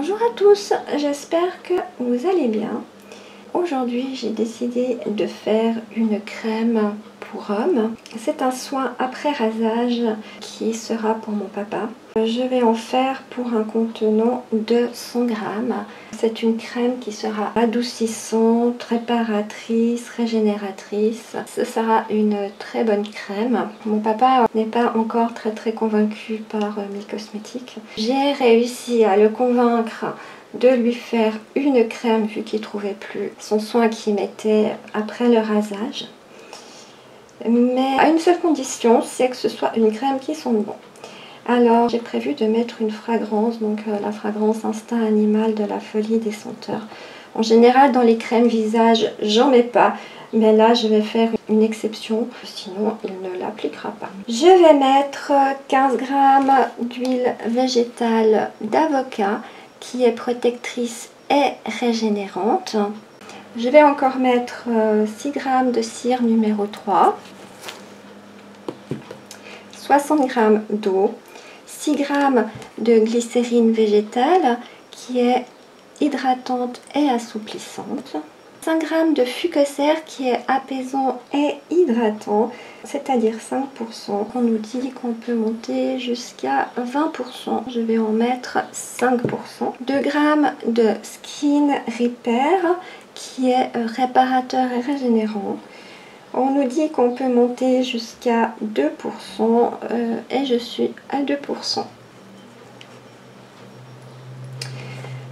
Bonjour à tous, j'espère que vous allez bien. Aujourd'hui, j'ai décidé de faire une crème pour homme. C'est un soin après rasage qui sera pour mon papa. Je vais en faire pour un contenant de 100 grammes. C'est une crème qui sera adoucissante, réparatrice, régénératrice. Ce sera une très bonne crème. Mon papa n'est pas encore très convaincu par mes cosmétiques. J'ai réussi à le convaincre de lui faire une crème vu qu'il ne trouvait plus son soin qu'il mettait après le rasage. Mais à une seule condition, c'est que ce soit une crème qui sente bon. Alors j'ai prévu de mettre une fragrance, donc la fragrance Instinct Animal de la Folie des Senteurs. En général dans les crèmes visage, j'en mets pas. Mais là je vais faire une exception, sinon il ne l'appliquera pas. Je vais mettre 15 g d'huile végétale d'avocat qui est protectrice et régénérante. Je vais encore mettre 6 g de cire numéro 3, 60 g d'eau, 6 g de glycérine végétale qui est hydratante et assouplissante, 5 g de fucoser qui est apaisant et hydratant, c'est-à-dire 5%. On nous dit qu'on peut monter jusqu'à 20%. Je vais en mettre 5%. 2 g de Skin Repair qui est réparateur et régénérant. On nous dit qu'on peut monter jusqu'à 2% et je suis à 2%.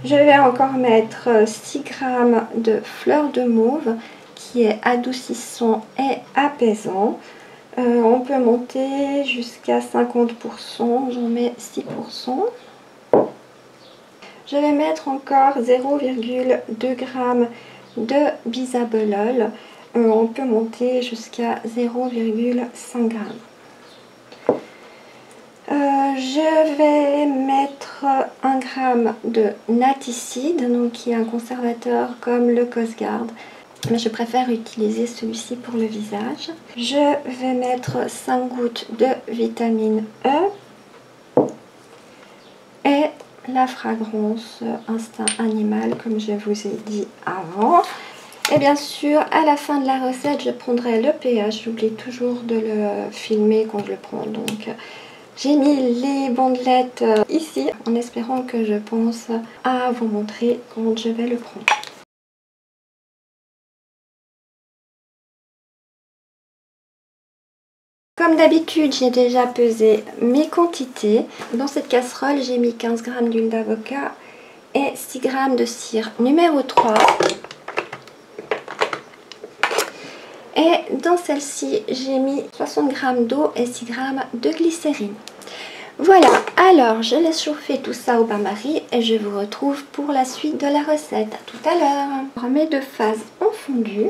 Je vais encore mettre 6 g de fleur de mauve qui est adoucissant et apaisant. On peut monter jusqu'à 50%, j'en mets 6%. Je vais mettre encore 0,2 g de bisabolol. On peut monter jusqu'à 0,5 g. Je vais mettre 1 g de naticide, donc qui est un conservateur comme le Cosguard, mais je préfère utiliser celui-ci pour le visage. Je vais mettre 5 gouttes de vitamine E et la fragrance Instinct Animal comme je vous ai dit avant. Et bien sûr, à la fin de la recette, je prendrai le pH. J'oublie toujours de le filmer quand je le prends. Donc, j'ai mis les bandelettes ici en espérant que je pense à vous montrer quand je vais le prendre. Comme d'habitude, j'ai déjà pesé mes quantités. Dans cette casserole, j'ai mis 15 g d'huile d'avocat et 6 g de cire numéro 3. Et dans celle-ci, j'ai mis 60 g d'eau et 6 g de glycérine. Voilà, alors je laisse chauffer tout ça au bain-marie et je vous retrouve pour la suite de la recette. À tout à l'heure. Mes deux phases ont fondu.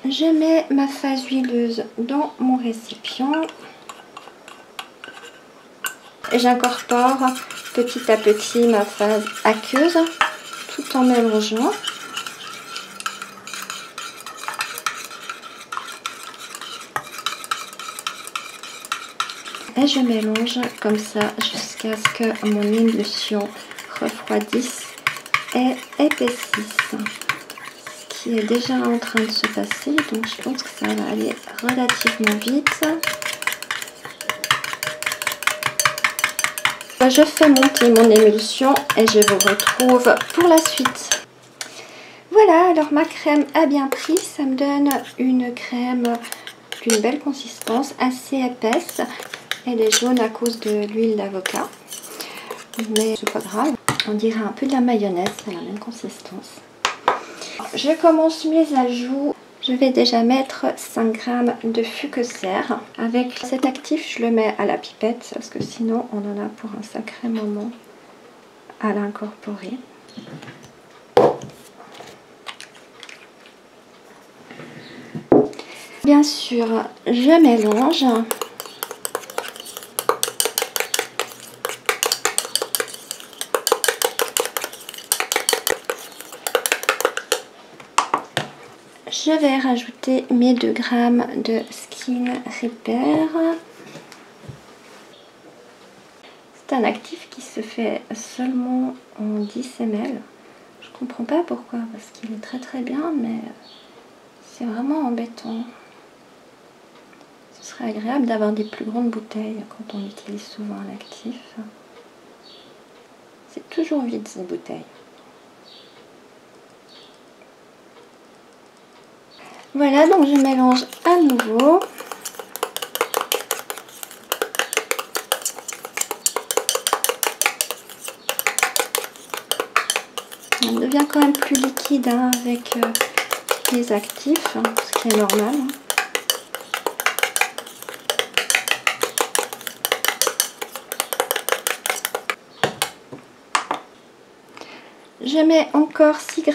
Je mets ma phase huileuse dans mon récipient. Et j'incorpore petit à petit ma phase aqueuse tout en mélangeant. Et je mélange comme ça jusqu'à ce que mon émulsion refroidisse et épaississe. Ce qui est déjà en train de se passer, donc je pense que ça va aller relativement vite. Je fais monter mon émulsion et je vous retrouve pour la suite. Voilà, alors ma crème a bien pris, ça me donne une crème d'une belle consistance, assez épaisse. Elle est jaune à cause de l'huile d'avocat, mais c'est pas grave, on dirait un peu de la mayonnaise, c'est la même consistance. Je commence mes ajouts. Je vais déjà mettre 5 g de fucoser. Avec cet actif, je le mets à la pipette parce que sinon on en a pour un sacré moment à l'incorporer. Bien sûr, je mélange. Je vais rajouter mes 2 g de Skin Repair. C'est un actif qui se fait seulement en 10 ml. Je comprends pas pourquoi, parce qu'il est très très bien, mais c'est vraiment embêtant. Ce serait agréable d'avoir des plus grandes bouteilles quand on utilise souvent un actif. C'est toujours vide cette bouteille. Voilà, donc je mélange à nouveau. Il devient quand même plus liquide hein, avec les actifs, hein, ce qui est normal. Hein. Je mets encore 6 g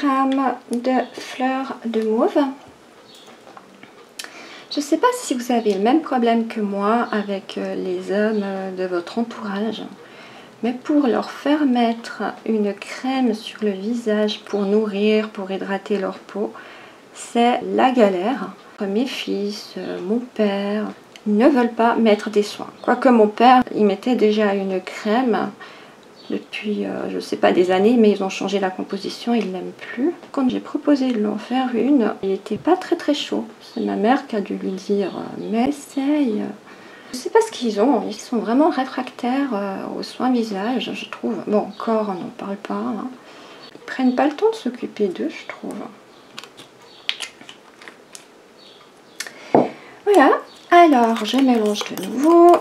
de fleurs de mauve. Je ne sais pas si vous avez le même problème que moi avec les hommes de votre entourage, mais pour leur faire mettre une crème sur le visage pour nourrir, pour hydrater leur peau, c'est la galère. Mes fils, mon père, ne veulent pas mettre des soins. Quoique mon père, il mettait déjà une crème depuis, je ne sais pas, des années, mais ils ont changé la composition, ils ne l'aiment plus. Quand j'ai proposé de l'en faire une, il n'était pas très très chaud. C'est ma mère qui a dû lui dire, mais essaye. Je ne sais pas ce qu'ils ont, ils sont vraiment réfractaires aux soins visage, je trouve. Bon, corps, on n'en parle pas. Hein. Ils prennent pas le temps de s'occuper d'eux, je trouve. Voilà, alors je mélange de nouveau.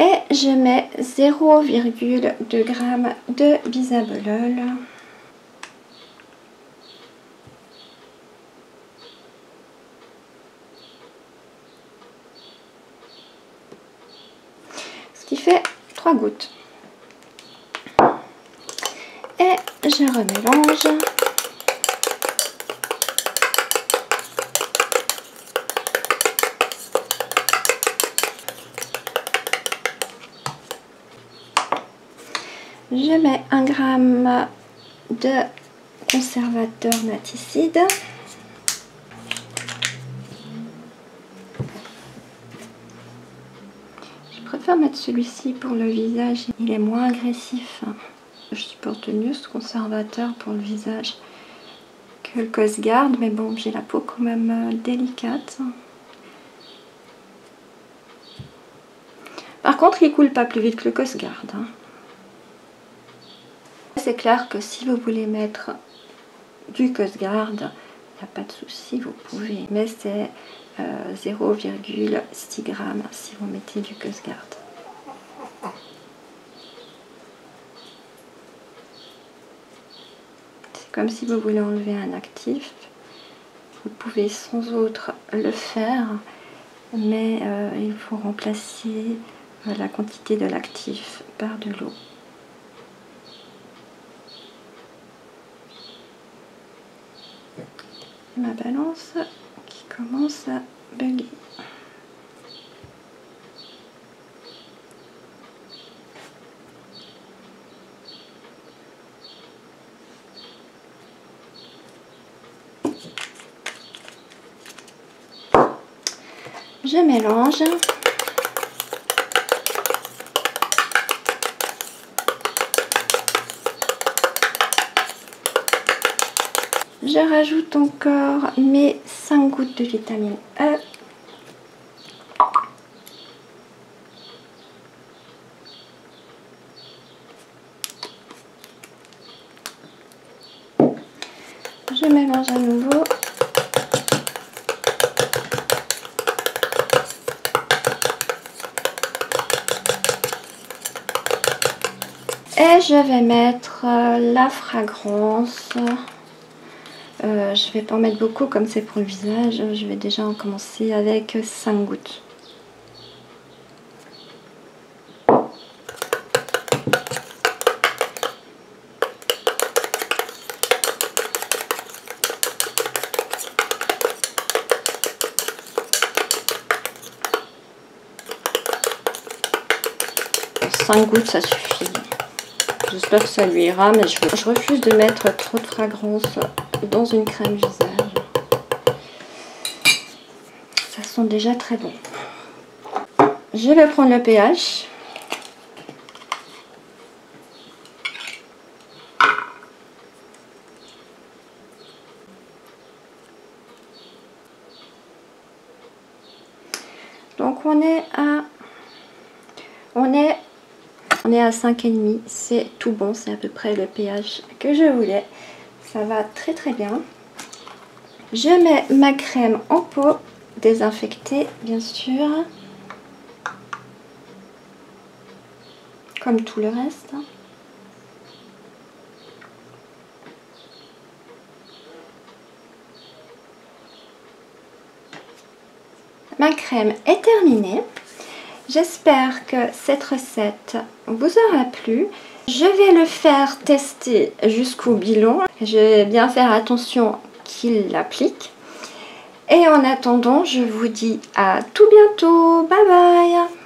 Et je mets 0,2 g de bisabolol. Ce qui fait 3 gouttes. Et je remélange. Je mets 1 g de conservateur naticide. Je préfère mettre celui-ci pour le visage, il est moins agressif. Je supporte mieux ce conservateur pour le visage que le Cosguard, mais bon, j'ai la peau quand même délicate. Par contre, il coule pas plus vite que le Cosguard. Hein. C'est clair que si vous voulez mettre du Cosguard, il n'y a pas de souci, vous pouvez. Mais c'est 0,6 g si vous mettez du Cosguard. C'est comme si vous voulez enlever un actif. Vous pouvez sans autre le faire, mais il faut remplacer la quantité de l'actif par de l'eau. Ma balance qui commence à bugger. Je mélange. Je rajoute encore mes 5 gouttes de vitamine E. Je mélange à nouveau. Et je vais mettre la fragrance Je vais pas en mettre beaucoup comme c'est pour le visage. Je vais déjà en commencer avec 5 gouttes. Cinq gouttes, ça suffit. J'espère que ça lui ira, mais je refuse de mettre trop de fragrance dans une crème visage. Ça sent déjà très bon. Je vais prendre le pH. Donc on est à 5,5, c'est tout bon, c'est à peu près le pH que je voulais. Ça va très très bien. Je mets ma crème en pot, désinfectée bien sûr, comme tout le reste. Ma crème est terminée. J'espère que cette recette vous aura plu. Je vais le faire tester jusqu'au bilan. Je vais bien faire attention qu'il l'applique. Et en attendant, je vous dis à tout bientôt. Bye bye!